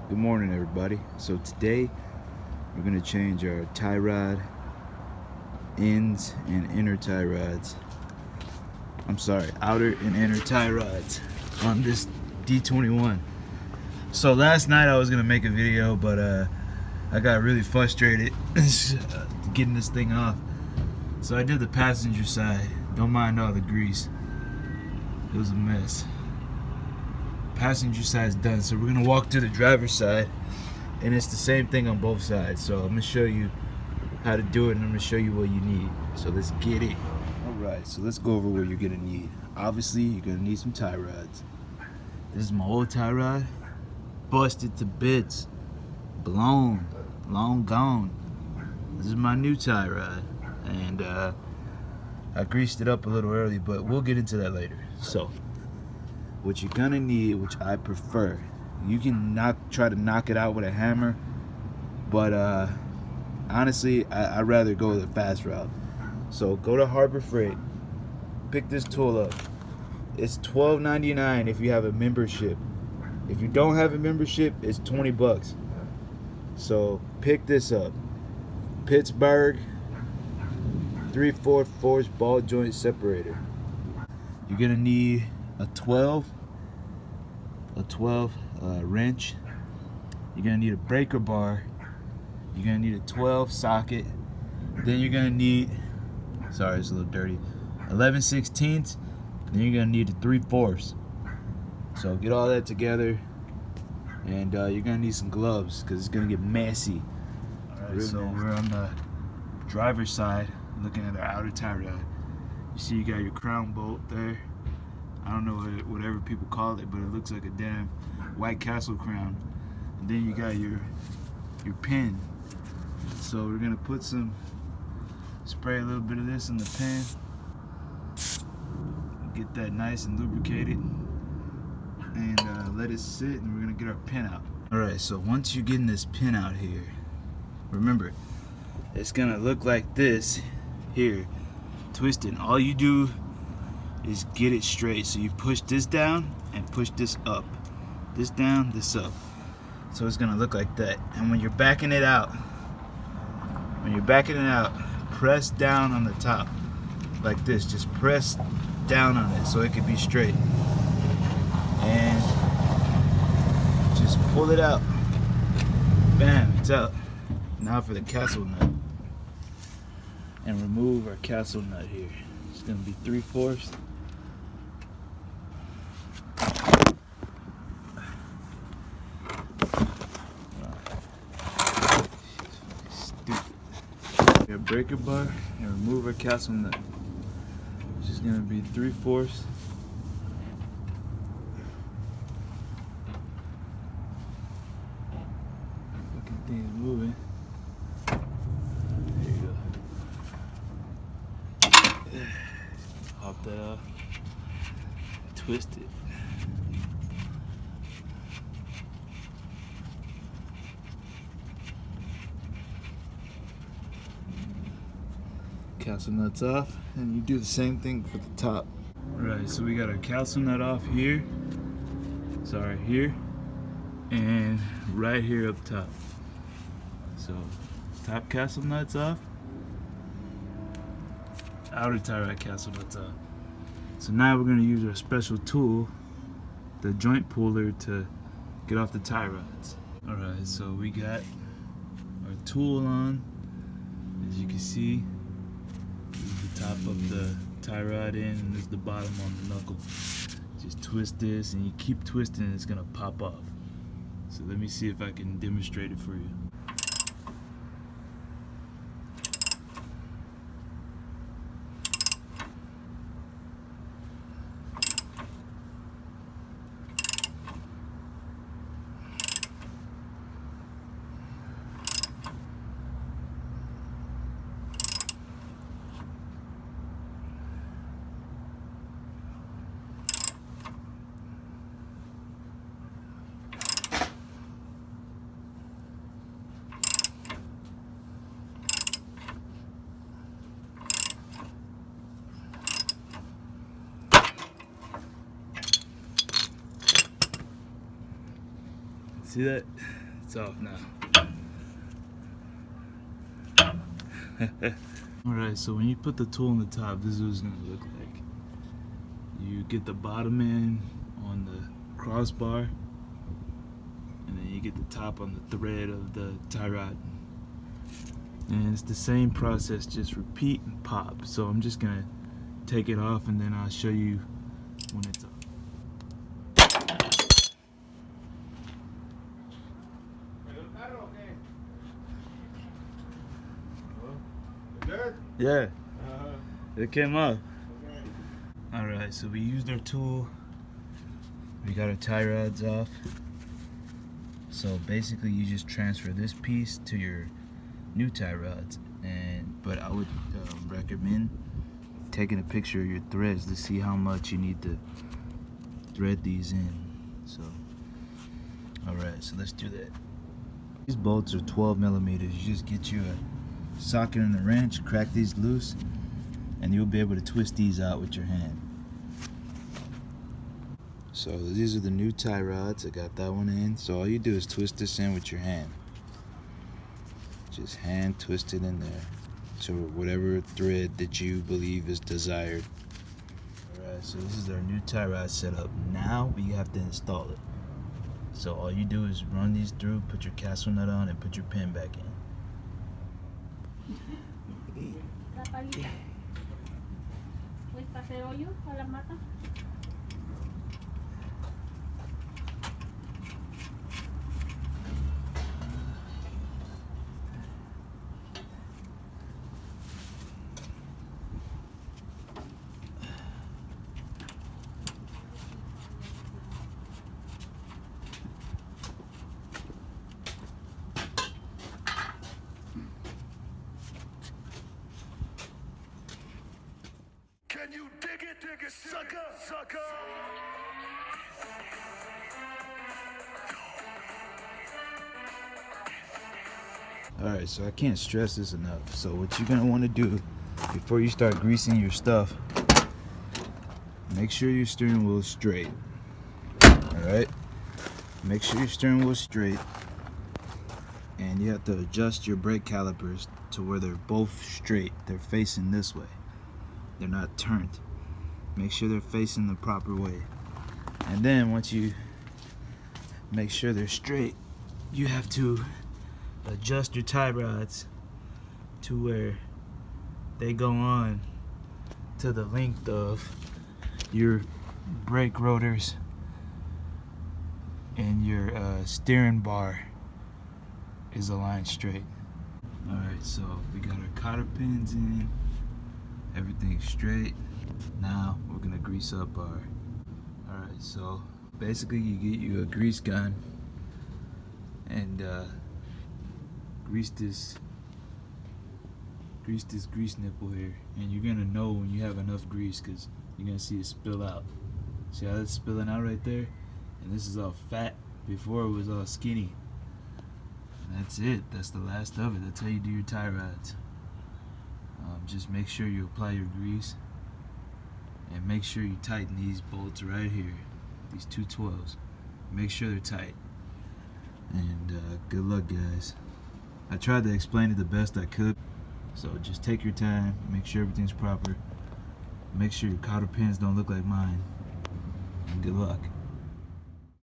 Good morning, everybody. So today we're going to change our tie rod ends and inner tie rods. I'm sorry, outer and inner tie rods on this D21. So last night I was going to make a video, but I got really frustrated getting this thing off. So I did the passenger side. Don't mind all the grease. It was a mess. Passenger side's done, so we're gonna walk to the driver's side, and it's the same thing on both sides. So I'm gonna show you how to do it, and I'm gonna show you what you need. So let's get it. All right, so let's go over what you're gonna need. Obviously, you're gonna need some tie rods. This is my old tie rod, busted to bits, blown, long gone. This is my new tie rod, and I greased it up a little early, but we'll get into that later. So what you're gonna need, which I prefer, you can try to knock it out with a hammer, but honestly, I'd rather go the fast route. So go to Harbor Freight, pick this tool up. It's $12.99 if you have a membership. If you don't have a membership, it's 20 bucks. So pick this up. Pittsburgh 3/4 force ball joint separator. You're gonna need a 12 wrench. You're gonna need a breaker bar. You're gonna need a 12 socket. Then you're gonna need, sorry, it's a little dirty, 11/16. Then you're gonna need a 3/4. So get all that together, and you're gonna need some gloves because it's gonna get messy. All right, so we're on the driver's side, looking at our outer tie rod. You see, you got your crown bolt there. I don't know whatever people call it, but it looks like a damn White Castle crown. And then you got your pin. So we're gonna put spray a little bit of this in the pin. Get that nice and lubricated, and let it sit, and we're gonna get our pin out. All right, so once you're getting this pin out here, remember, it's gonna look like this here, twisted. All you do is get it straight. So you push this down and push this up. This down, this up. So it's gonna look like that. And when you're backing it out, press down on the top like this. Just press down on it so it can be straight. And just pull it out. Bam, it's out. Now for the castle nut. And remove our castle nut here. It's gonna be 3/4. Our breaker bar, and remove our castle nut. It's just gonna be 3/4. Fucking thing's moving. There you go. Pop that off. Twist it. Castle nuts off, and you do the same thing for the top. Right, so we got our castle nut off here, sorry, here, and right here up top. So top castle nuts off, outer tie rod castle nuts off. So now we're going to use our special tool, the joint puller, to get off the tie rods. Alright, so we got our tool on, as you can see. Top of the tie rod in, and this is the bottom on the knuckle. Just twist this, and you keep twisting, and it's gonna pop off. So let me see if I can demonstrate it for you. See that? It's off now. Alright, so when you put the tool on the top, this is what it's going to look like. You get the bottom end on the crossbar, and then you get the top on the thread of the tie rod. And it's the same process, just repeat and pop. So I'm just going to take it off and then I'll show you when it's up. Good? Yeah, it came up. Alright, so we used our tool. We got our tie rods off. So basically you just transfer this piece to your new tie rods. But I would recommend taking a picture of your threads to see how much you need to thread these in. So, alright, so let's do that. These bolts are 12 millimeters. You just get you a socket and a wrench, crack these loose, and you'll be able to twist these out with your hand. So these are the new tie rods. I got that one in. So all you do is twist this in with your hand. Just hand twist it in there to whatever thread that you believe is desired. Alright, so this is our new tie rod setup. Now we have to install it. So all you do is run these through, put your castle nut on, and put your pin back in. Can you dig it, sucker, sucker? Alright, so I can't stress this enough. So what you're gonna want to do before you start greasing your stuff, make sure your steering wheel is straight. Alright? Make sure your steering wheel is straight, and you have to adjust your brake calipers to where they're both straight. They're facing this way. They're not turned. Make sure they're facing the proper way. And then once you make sure they're straight, you have to adjust your tie rods to where they go on to the length of your brake rotors and your steering bar is aligned straight. Alright, so we got our cotter pins in. Everything's straight. Now we're gonna grease up our. Alright, so basically you get you a grease gun and grease this grease nipple here, and you're gonna know when you have enough grease because you're gonna see it spill out. See how it's spilling out right there? And this is all fat. Before it was all skinny. And that's it. That's the last of it. That's how you do your tie rods. Just make sure you apply your grease, and make sure you tighten these bolts right here, these 212s. Make sure they're tight. And good luck, guys. I tried to explain it the best I could, so just take your time, make sure everything's proper, make sure your cotter pins don't look like mine, and good luck.